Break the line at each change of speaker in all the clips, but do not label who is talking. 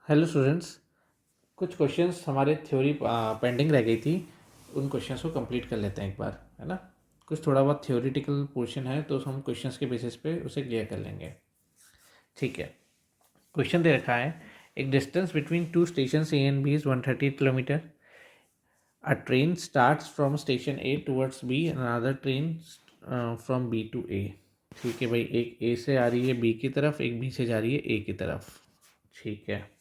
Hello students, कुछ questions हमारे theory pending रह गई थी। उन क्वेश्चंस को कंप्लीट कर लेते हैं एक बार, है ना। कुछ थोड़ा बहुत थ्योरेटिकल पोर्शन है तो हम क्वेश्चंस के बेसिस पे उसे क्लियर कर लेंगे। ठीक है। क्वेश्चन दे रखा है, एक distance between two station A and B is 130 kilometre. A train starts from station A towards B and another train from B to A. ठीक है भाई, एक ए से आ रही है बी की तरफ, एक बी से जा रही है ए की तरफ। ठीक है।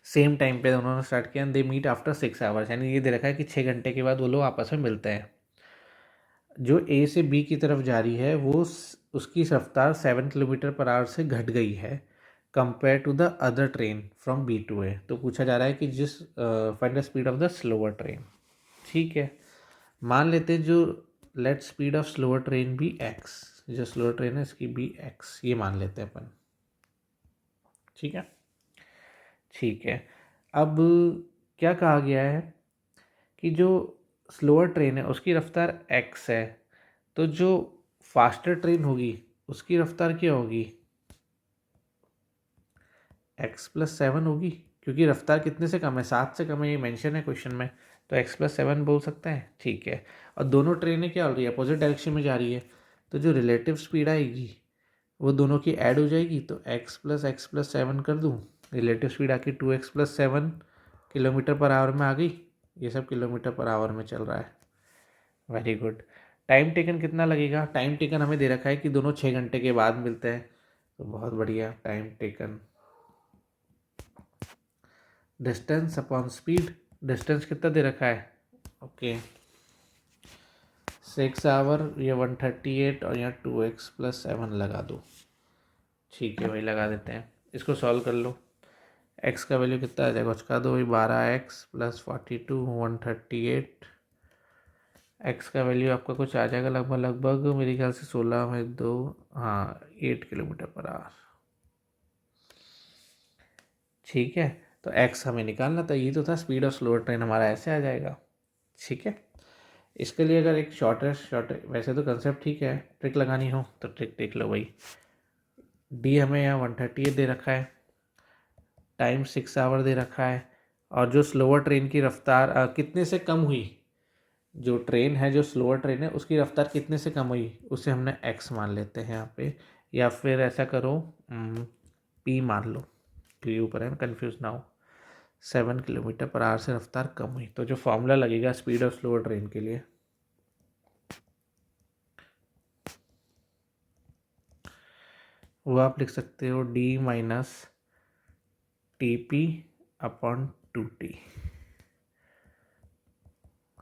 सेम टाइम पे उन्होंने स्टार्ट किया, दे मीट आफ्टर 6 आवर्स, यानी ये दे रखा है कि 6 घंटे के बाद वो लोग आपस में मिलते हैं। जो ए से बी की तरफ जा रही है वो उसकी रफ्तार 7 किलोमीटर पर आवर से घट गई है compare to the other train from B to A. तो पूछा जा रहा है कि जिस find the speed of the slower train. ठीक है। मान लेते हैं जो let speed of slower train be X, जो स्लोअर ट्रेन है इसकी बी एक्स, ये मान लेते हैं अपन। ठीक है। ठीक है। अब क्या कहा गया है कि जो स्लोअर ट्रेन है उसकी रफ्तार एक्स है, तो जो फास्टर ट्रेन होगी उसकी रफ्तार क्या होगी, x+7 होगी। क्योंकि रफ्तार कितने से कम है, 7 से कम है, ये मेंशन है क्वेश्चन में, तो x+7 बोल सकते हैं। ठीक है। और दोनों ट्रेनें क्या हो रही है, अपोजिट डायरेक्शन में जा रही है, तो जो रिलेटिव स्पीड आएगी वो दोनों की ऐड हो जाएगी, तो x+x+7 कर दूँ, रिलेटिव स्पीड आके 2x+7 किलोमीटर पर आवर में आ गई। ये सब किलोमीटर पर आवर में चल रहा है। Very good. टाइम टेकन कितना लगेगा, टाइम टेकन हमें दे रखा है कि दोनों 6 घंटे के बाद मिलते हैं, तो बहुत बढ़िया। Time taken distance upon speed, distance कितना दे रखा है, ओके 6 आवर, ये 138 और यहाँ 2x+7 लगा दो। ठीक है भाई, लगा देते हैं। इसको सॉल्व कर लो। x का वैल्यू कितना आ जाएगा, उसका दो भाई, 12x+42 138। x का वैल्यू आपका कुछ आ जाएगा लगभग लगभग मेरे ख्याल से 16 में 2, हाँ 8 किलोमीटर पर आवर। ठीक है। तो x हमें निकालना था, ये तो था स्पीड ऑफ स्लोअर ट्रेन, हमारा ऐसे आ जाएगा। ठीक है। इसके लिए अगर एक शॉर्टेस्ट वैसे तो कंसेप्ट ठीक है, ट्रिक लगानी हो तो ट्रिक देख लो भाई। डी हमें यहाँ 138 दे रखा है, टाइम 6 आवर दे रखा है, और जो स्लोअर ट्रेन की रफ्तार कितने से कम हुई, जो ट्रेन है जो स्लोअर ट्रेन है उसकी रफ्तार कितने से कम हुई, उसे हमने x मान लेते हैं यहाँ पे। या फिर ऐसा करो p मान लो, क्योंकि ऊपर है, कन्फ्यूज ना हो। 7 किलोमीटर पर आवर से रफ्तार कम हुई, तो जो फॉर्मूला लगेगा स्पीड ऑफ स्लोअर ट्रेन के लिए, वो आप लिख सकते हो d माइनस TP/2T।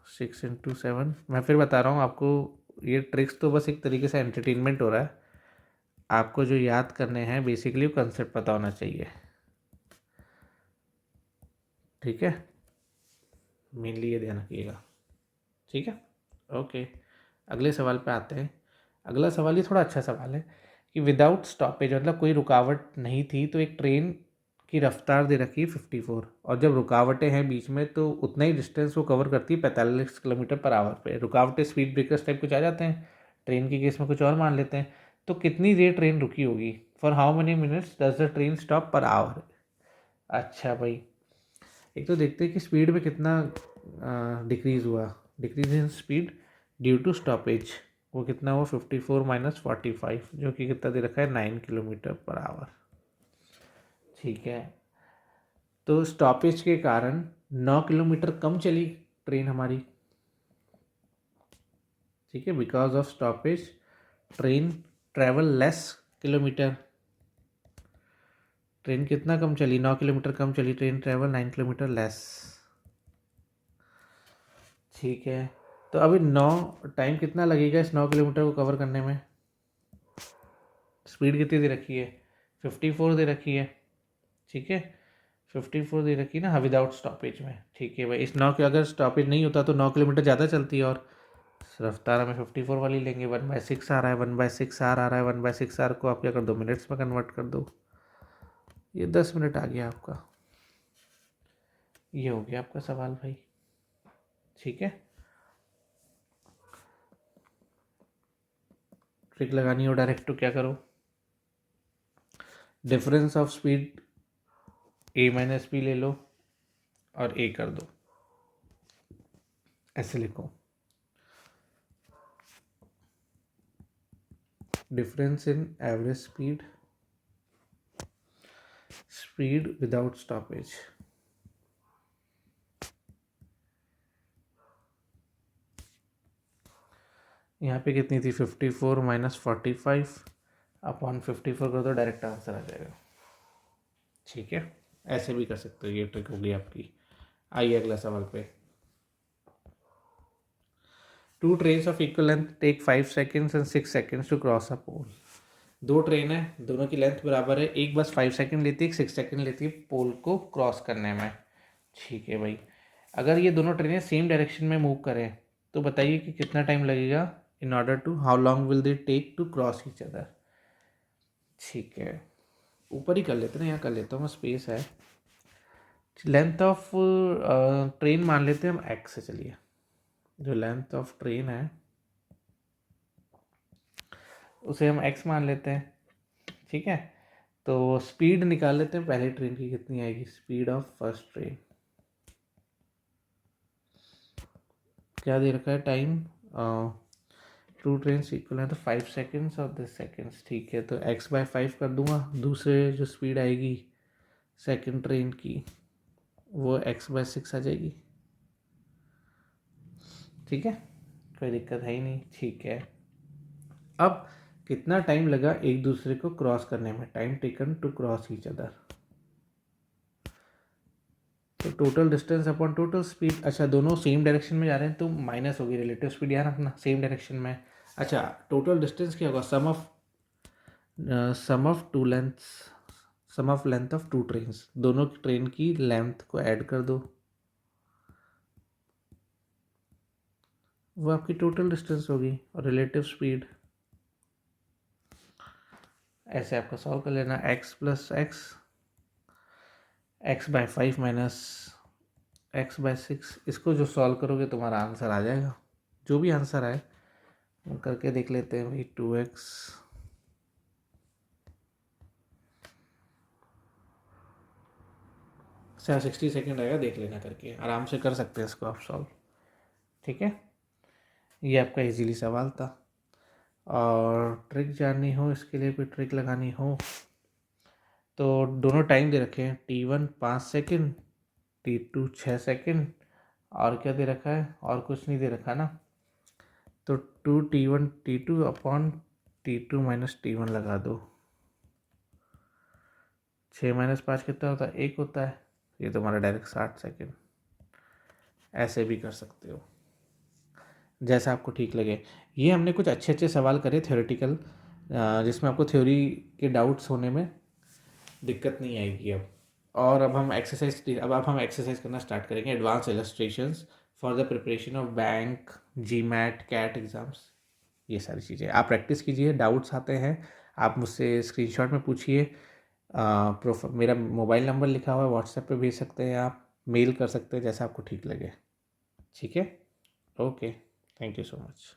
6 × 7, मैं फिर बता रहा हूँ आपको, ये ट्रिक्स तो बस एक तरीके से एंटरटेनमेंट हो रहा है। आपको जो याद करने हैं बेसिकली वो कंसेप्ट पता होना चाहिए। ठीक है, मेनली ये ध्यान रखिएगा। ठीक है, ओके। अगले सवाल पे आते हैं। अगला सवाल ये थोड़ा अच्छा सवाल है कि विदाउट स्टॉपेज, मतलब कोई रुकावट नहीं थी, तो एक ट्रेन की रफ्तार दे रखी है 54, और जब रुकावटें हैं बीच में तो उतना ही डिस्टेंस वो कवर करती है 45 किलोमीटर पर आवर पे। रुकावटें स्पीड ब्रेकर्स टाइप कुछ आ जाते हैं, ट्रेन के केस में कुछ और मान लेते हैं। तो कितनी देर ट्रेन रुकी होगी, for how many minutes does the train stop per hour. अच्छा भाई, एक तो देखते हैं कि स्पीड में कितना डिक्रीज़ हुआ, decrease in speed due to stoppage, वो कितना हुआ 54 - 45, जो कि कितना दे रखा है 9 किलोमीटर पर आवर। ठीक है। तो स्टॉपेज के कारण 9 किलोमीटर कम चली ट्रेन हमारी। ठीक है, because of stoppage train travel less kilometre. Train कितना कम चली, 9 किलोमीटर कम चली ट्रेन, ट्रेवल 9 किलोमीटर लेस। ठीक है। तो अभी 9 टाइम कितना लगेगा इस 9 किलोमीटर को कवर करने में, स्पीड कितनी दे रखी है 54 दे रखी है। ठीक है, 54 दे रखी है ना, हाँ विदाउट स्टॉपेज में। ठीक है भाई, इस 9 के अगर स्टॉपेज नहीं होता तो 9 किलोमीटर ज़्यादा चलती है, और रफ्तार हमें 54 वाली लेंगे। 1/6 आ रहा है, 1/6 आर आ रहा है, 1/6 आर को आप क्या कर दो, मिनट्स में कन्वर्ट कर दो, ये 10 मिनट आ गया आपका। ये हो गया आपका सवाल भाई। ठीक है, ट्रिक लगानी हो डायरेक्ट तो क्या करो, difference of speed a minus b ले लो और ए कर दो, ऐसे लिखो। Difference in average speed, speed without stoppage. यहाँ पे कितनी थी 54 माइनस 45 अपॉन 54 कर दो, डायरेक्ट आंसर आ जाएगा। ठीक है, ऐसे भी कर सकते हो, ये ट्रिक होगी आपकी। आइए अगला सवाल पे। 2 trains of equal length take 5 seconds and 6 seconds to cross a pole. 2 train है, दोनों की लेंथ बराबर है, एक बस 5 सेकेंड लेती है, 6 सेकेंड लेती है पोल को क्रॉस करने में। ठीक है भाई, अगर ये दोनों ट्रेनें सेम डायरेक्शन में मूव करें तो बताइए कि कितना टाइम लगेगा in order to, how long will they take to cross each other. ठीक है, ऊपर ही कर लेते ना, यहाँ कर लेता हूँ मैं, स्पेस है। लेंथ ऑफ ट्रेन मान लेते हैं हम एक्स से। चलिए, जो लेंथ ऑफ ट्रेन है उसे हम एक्स मान लेते हैं। ठीक है, तो स्पीड निकाल लेते हैं पहले ट्रेन की, कितनी आएगी स्पीड ऑफ फर्स्ट ट्रेन। क्या दे रखा है टाइम, 2 ट्रेन इक्वल है तो 5 सेकेंड्स और 10 सेकेंड्स। ठीक है, तो x बाय 5 कर दूंगा, दूसरे जो स्पीड आएगी सेकेंड ट्रेन की वो x बाय 6 आ जाएगी। ठीक है, कोई दिक्कत है ही नहीं। ठीक है, अब कितना टाइम लगा एक दूसरे को क्रॉस करने में, time taken to cross each other. तो total distance upon total speed. अच्छा, दोनों सेम डायरेक्शन में जा रहे हैं तो माइनस होगी रिलेटिव स्पीड, याद रखना सेम डायरेक्शन में। अच्छा, टोटल डिस्टेंस क्या होगा, sum of two lengths, sum of length of 2 trains, दोनों की ट्रेन की लेंथ को ऐड कर दो, वो आपकी टोटल डिस्टेंस होगी, और रिलेटिव स्पीड। ऐसे आपका सॉल्व कर लेना, x plus x, x by 5 minus x by 6, इसको जो सॉल्व करोगे तुम्हारा आंसर आ जाएगा। जो भी आंसर आए हम करके देख लेते हैं भाई। 2x 60 सेकेंड आएगा, देख लेना करके, आराम से कर सकते हैं इसको आप सॉल्व। ठीक है, ये आपका इजीली सवाल था। और ट्रिक जाननी हो, इसके लिए कोई ट्रिक लगानी हो तो दोनों टाइम दे रखे हैं, T1 5 सेकेंड, T2 6 सेकेंड, और क्या दे रखा है, और कुछ नहीं दे रखा ना, तो 2T1 T2 upon T2 minus T1 लगा दो। 6 माइनस 5 कितना होता है, 1 होता है, ये तुम्हारा डायरेक्ट 60 सेकेंड। ऐसे भी कर सकते हो, जैसा आपको ठीक लगे। ये हमने कुछ अच्छे अच्छे सवाल करे थ्योरेटिकल, जिसमें आपको थ्योरी के डाउट्स होने में दिक्कत नहीं आएगी अब। और अब हम एक्सरसाइज करना स्टार्ट करेंगे, advance illustrations for the preparation of bank, GMAT, CAT exams. ये सारी चीज़ें आप प्रैक्टिस कीजिए, डाउट्स आते हैं आप मुझसे स्क्रीनशॉट में पूछिए। मेरा मोबाइल नंबर लिखा हुआ है, व्हाट्सएप पे भेज सकते हैं आप, मेल कर सकते हैं, जैसा आपको ठीक लगे। ठीक है, okay, thank you so much.